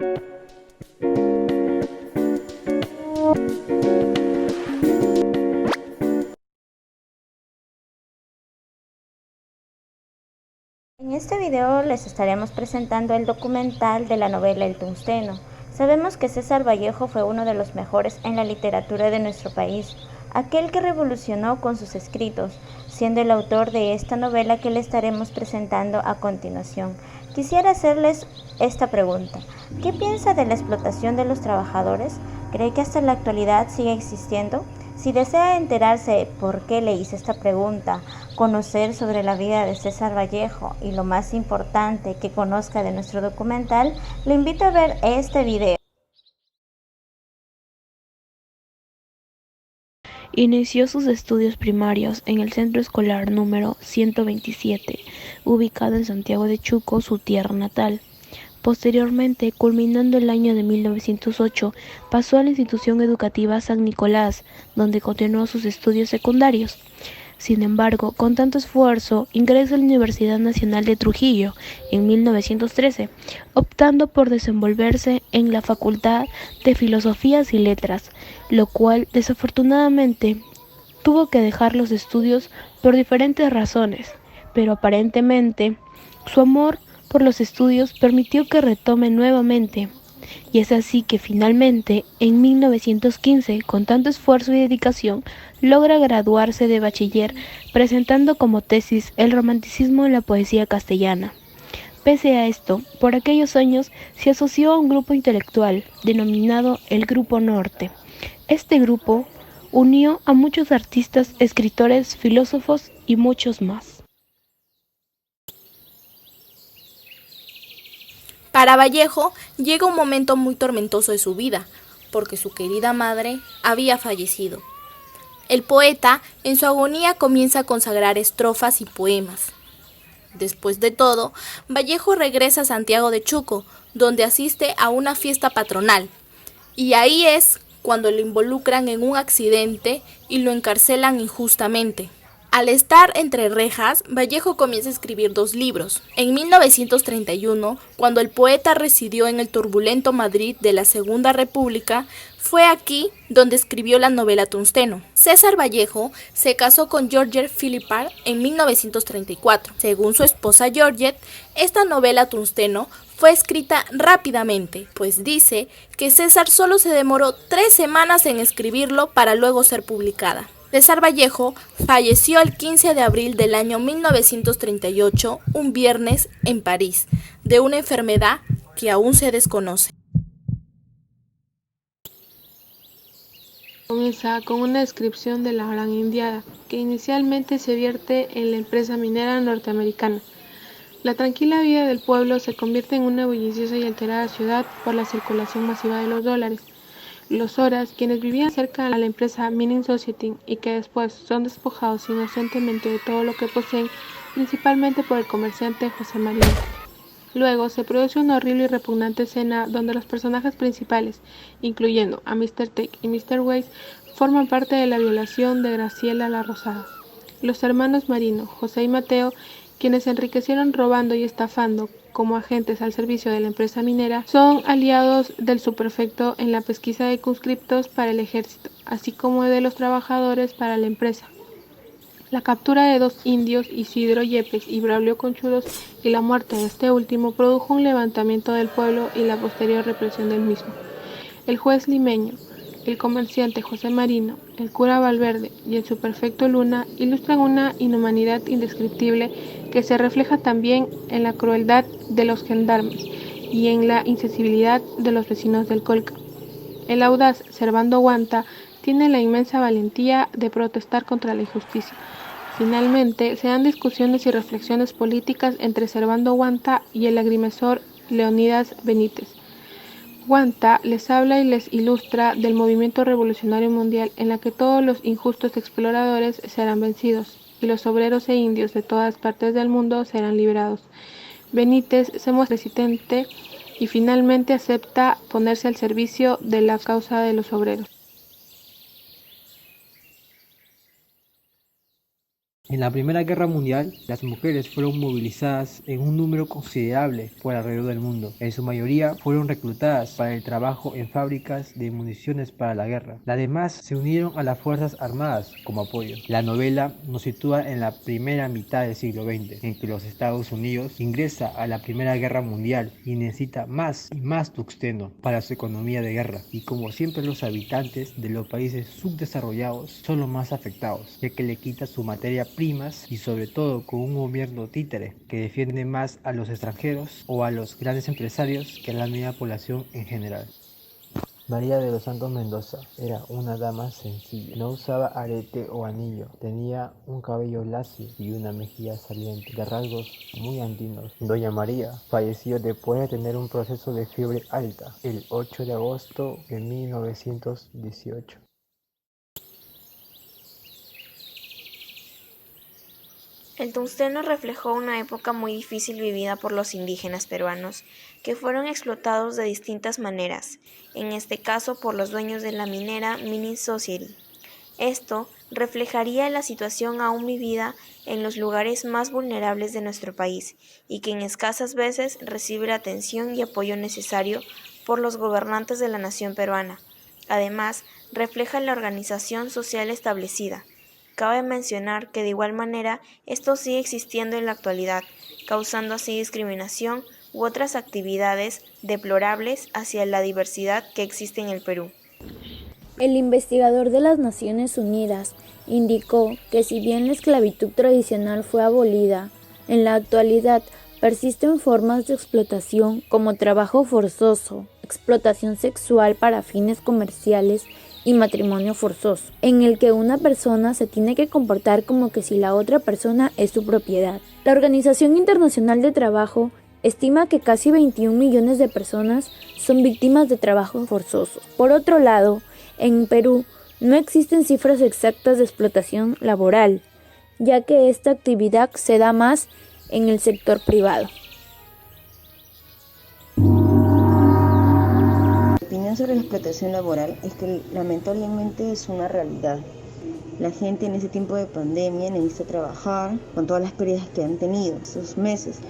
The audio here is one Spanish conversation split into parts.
En este video les estaremos presentando el documental de la novela El Tungsteno. Sabemos que César Vallejo fue uno de los mejores en la literatura de nuestro país, aquel que revolucionó con sus escritos, siendo el autor de esta novela que le estaremos presentando a continuación. Quisiera hacerles esta pregunta: ¿qué piensa de la explotación de los trabajadores? ¿Cree que hasta la actualidad sigue existiendo? Si desea enterarse por qué le hice esta pregunta, conocer sobre la vida de César Vallejo y lo más importante, que conozca de nuestro documental, le invito a ver este video. Inició sus estudios primarios en el Centro Escolar número 127, ubicado en Santiago de Chuco, su tierra natal. Posteriormente, culminando el año de 1908, pasó a la institución educativa San Nicolás, donde continuó sus estudios secundarios. Sin embargo, con tanto esfuerzo, ingresa a la Universidad Nacional de Trujillo en 1913, optando por desenvolverse en la Facultad de Filosofías y Letras, lo cual desafortunadamente tuvo que dejar los estudios por diferentes razones, pero aparentemente su amor por los estudios permitió que retome nuevamente. Y es así que finalmente, en 1915, con tanto esfuerzo y dedicación, logra graduarse de bachiller, presentando como tesis el romanticismo en la poesía castellana. Pese a esto, por aquellos años se asoció a un grupo intelectual denominado el Grupo Norte. Este grupo unió a muchos artistas, escritores, filósofos y muchos más. Para Vallejo llega un momento muy tormentoso de su vida, porque su querida madre había fallecido. El poeta, en su agonía, comienza a consagrar estrofas y poemas. Después de todo, Vallejo regresa a Santiago de Chuco, donde asiste a una fiesta patronal, y ahí es cuando lo involucran en un accidente y lo encarcelan injustamente. Al estar entre rejas, Vallejo comienza a escribir 2 libros. En 1931, cuando el poeta residió en el turbulento Madrid de la Segunda República, fue aquí donde escribió la novela Tungsteno. César Vallejo se casó con Georgette Philippard en 1934. Según su esposa Georgette, esta novela Tungsteno fue escrita rápidamente, pues dice que César solo se demoró 3 semanas en escribirlo para luego ser publicada. César Vallejo falleció el 15 de abril del año 1938, un viernes, en París, de una enfermedad que aún se desconoce. Comienza con una descripción de la Gran Indiada, que inicialmente se vierte en la empresa minera norteamericana. La tranquila vida del pueblo se convierte en una bulliciosa y alterada ciudad por la circulación masiva de los dólares. Los Horas, quienes vivían cerca a la empresa Mining Society y que después son despojados inocentemente de todo lo que poseen, principalmente por el comerciante José Marino. Luego se produce una horrible y repugnante escena donde los personajes principales, incluyendo a Mr. Tech y Mr. Weiss, forman parte de la violación de Graciela la Rosada. Los hermanos Marino, José y Mateo, quienes se enriquecieron robando y estafando como agentes al servicio de la empresa minera, son aliados del subprefecto en la pesquisa de conscriptos para el ejército, así como de los trabajadores para la empresa. La captura de 2 indios, Isidro Yepes y Braulio Conchudos, y la muerte de este último produjo un levantamiento del pueblo y la posterior represión del mismo. El juez limeño, el comerciante José Marino, el cura Valverde y el subprefecto Luna ilustran una inhumanidad indescriptible que se refleja también en la crueldad de los gendarmes y en la insensibilidad de los vecinos del Colca. El audaz Servando Guanta tiene la inmensa valentía de protestar contra la injusticia. Finalmente, se dan discusiones y reflexiones políticas entre Servando Guanta y el agrimensor Leonidas Benítez. Guanta les habla y les ilustra del movimiento revolucionario mundial en la que todos los injustos exploradores serán vencidos y los obreros e indios de todas partes del mundo serán liberados. Benítez se muestra resistente y finalmente acepta ponerse al servicio de la causa de los obreros. En la Primera Guerra Mundial, las mujeres fueron movilizadas en un número considerable por alrededor del mundo. En su mayoría fueron reclutadas para el trabajo en fábricas de municiones para la guerra. Las demás se unieron a las Fuerzas Armadas como apoyo. La novela nos sitúa en la primera mitad del siglo XX, en que los Estados Unidos ingresa a la Primera Guerra Mundial y necesita más y más tungsteno para su economía de guerra. Y como siempre, los habitantes de los países subdesarrollados son los más afectados, ya que le quita su materia primas y sobre todo con un gobierno títere que defiende más a los extranjeros o a los grandes empresarios que a la media población en general. María de los Santos Mendoza era una dama sencilla, no usaba arete o anillo, tenía un cabello lacio y una mejilla saliente, de rasgos muy andinos. Doña María falleció después de tener un proceso de fiebre alta el 8 de agosto de 1918. El tungsteno reflejó una época muy difícil vivida por los indígenas peruanos, que fueron explotados de distintas maneras, en este caso por los dueños de la minera Mining Society. Esto reflejaría la situación aún vivida en los lugares más vulnerables de nuestro país y que en escasas veces recibe la atención y apoyo necesario por los gobernantes de la nación peruana. Además, refleja la organización social establecida. Cabe mencionar que de igual manera esto sigue existiendo en la actualidad, causando así discriminación u otras actividades deplorables hacia la diversidad que existe en el Perú. El investigador de las Naciones Unidas indicó que si bien la esclavitud tradicional fue abolida, en la actualidad persisten formas de explotación como trabajo forzoso, explotación sexual para fines comerciales y matrimonio forzoso, en el que una persona se tiene que comportar como que si la otra persona es su propiedad. La Organización Internacional de Trabajo estima que casi 21 millones de personas son víctimas de trabajo forzoso. Por otro lado, en Perú no existen cifras exactas de explotación laboral, ya que esta actividad se da más en el sector privado. Mi opinión sobre la explotación laboral es que lamentablemente es una realidad. La gente en ese tiempo de pandemia necesita trabajar con todas las pérdidas que han tenido esos meses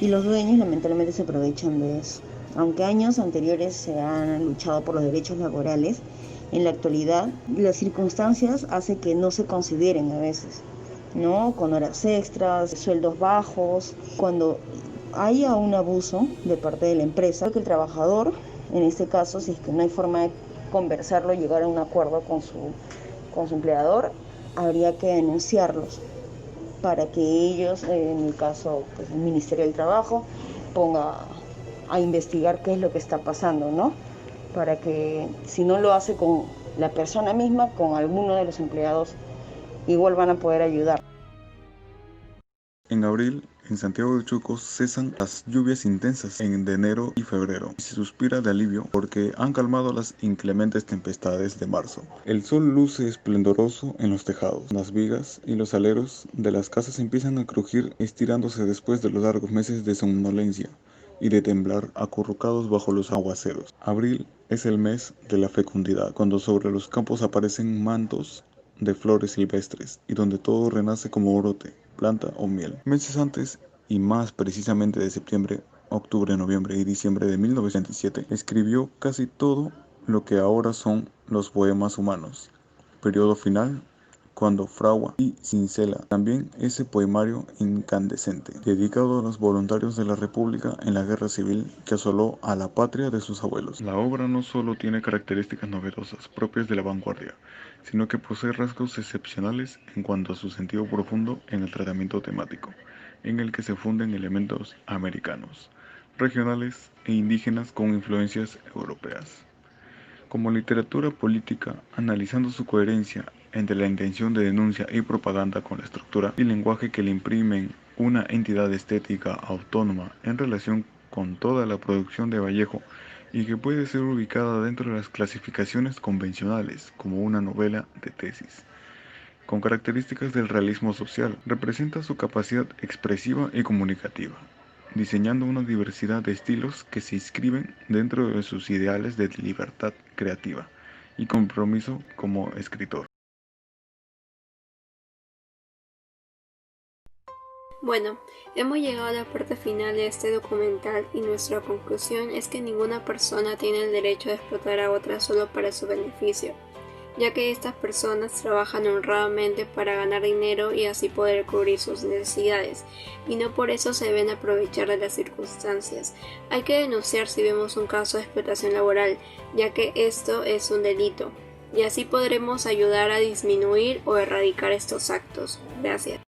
y los dueños lamentablemente se aprovechan de eso. Aunque años anteriores se han luchado por los derechos laborales, en la actualidad las circunstancias hacen que no se consideren a veces, ¿no? Con horas extras, sueldos bajos, cuando haya un abuso de parte de la empresa, que el trabajador, en este caso, si es que no hay forma de conversarlo, llegar a un acuerdo con su empleador, habría que denunciarlos para que ellos, en el caso, pues, el Ministerio del Trabajo, ponga a investigar qué es lo que está pasando, ¿no? Para que si no lo hace con la persona misma, con alguno de los empleados, igual van a poder ayudar. En abril, en Santiago de Chuco cesan las lluvias intensas de enero y febrero y se suspira de alivio porque han calmado las inclementes tempestades de marzo. El sol luce esplendoroso en los tejados, las vigas y los aleros de las casas empiezan a crujir estirándose después de los largos meses de somnolencia y de temblar acurrucados bajo los aguaceros. Abril es el mes de la fecundidad, cuando sobre los campos aparecen mantos de flores silvestres y donde todo renace como brote, planta o miel. Meses antes, y más precisamente de septiembre, octubre, noviembre y diciembre de 1907, escribió casi todo lo que ahora son los poemas humanos. Periodo final, cuando fragua y cincela también ese poemario incandescente, dedicado a los voluntarios de la República en la guerra civil que asoló a la patria de sus abuelos. La obra no solo tiene características novedosas propias de la vanguardia, sino que posee rasgos excepcionales en cuanto a su sentido profundo en el tratamiento temático, en el que se funden elementos americanos, regionales e indígenas con influencias europeas. Como literatura política, analizando su coherencia entre la intención de denuncia y propaganda con la estructura y lenguaje que le imprimen una entidad estética autónoma en relación con toda la producción de Vallejo y que puede ser ubicada dentro de las clasificaciones convencionales como una novela de tesis. Con características del realismo social, representa su capacidad expresiva y comunicativa, diseñando una diversidad de estilos que se inscriben dentro de sus ideales de libertad creativa y compromiso como escritor. Bueno, hemos llegado a la parte final de este documental y nuestra conclusión es que ninguna persona tiene el derecho de explotar a otra solo para su beneficio, ya que estas personas trabajan honradamente para ganar dinero y así poder cubrir sus necesidades, y no por eso se deben aprovechar de las circunstancias. Hay que denunciar si vemos un caso de explotación laboral, ya que esto es un delito, y así podremos ayudar a disminuir o erradicar estos actos. Gracias.